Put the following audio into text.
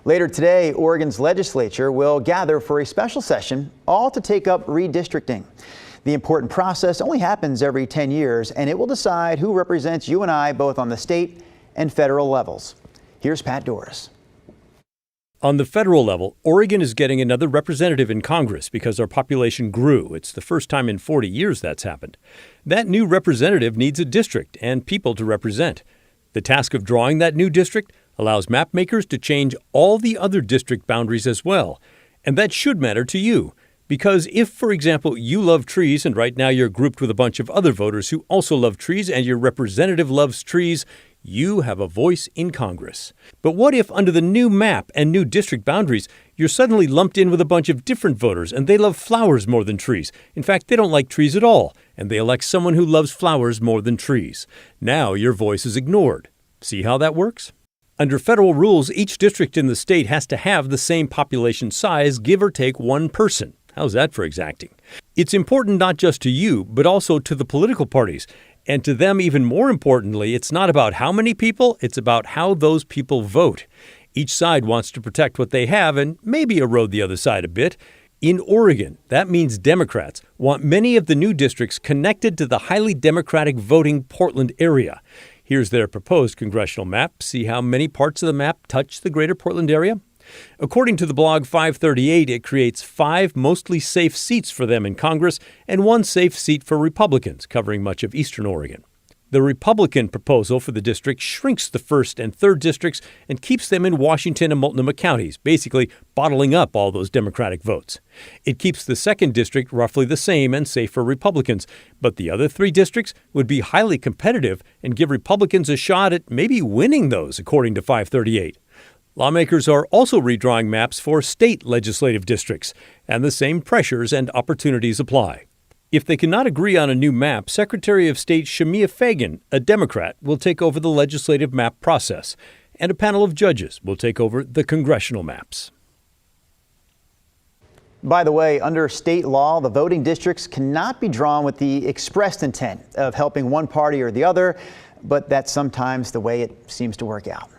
Later today, Oregon's legislature will gather for a special session, all to take up redistricting. The important process only happens every 10 years, and it will decide who represents you and I both on the state and federal levels. Here's Pat Doris. On the federal level, Oregon is getting another representative in Congress because our population grew. It's the first time in 40 years that's happened. That new representative needs a district and people to represent. The task of drawing that new district allows map makers to change all the other district boundaries as well. And that should matter to you. Because if, for example, you love trees and right now you're grouped with a bunch of other voters who also love trees and your representative loves trees, you have a voice in Congress. But what if under the new map and new district boundaries, you're suddenly lumped in with a bunch of different voters and they love flowers more than trees? In fact, they don't like trees at all, and they elect someone who loves flowers more than trees. Now your voice is ignored. See how that works? Under federal rules, each district in the state has to have the same population size, give or take one person. How's that for exacting? It's important not just to you, but also to the political parties. And to them, even more importantly, it's not about how many people, it's about how those people vote. Each side wants to protect what they have and maybe erode the other side a bit. In Oregon, that means Democrats want many of the new districts connected to the highly Democratic voting Portland area. Here's their proposed congressional map. See how many parts of the map touch the greater Portland area? According to the blog 538, it creates 5 mostly safe seats for them in Congress and 1 safe seat for Republicans, covering much of eastern Oregon. The Republican proposal for the district shrinks the 1st and 3rd districts and keeps them in Washington and Multnomah counties, basically bottling up all those Democratic votes. It keeps the 2nd district roughly the same and safe for Republicans, but the other 3 districts would be highly competitive and give Republicans a shot at maybe winning those, according to 538. Lawmakers are also redrawing maps for state legislative districts, and the same pressures and opportunities apply. If they cannot agree on a new map, Secretary of State Shemia Fagan, a Democrat, will take over the legislative map process, and a panel of judges will take over the congressional maps. By the way, under state law, the voting districts cannot be drawn with the expressed intent of helping one party or the other, but that's sometimes the way it seems to work out.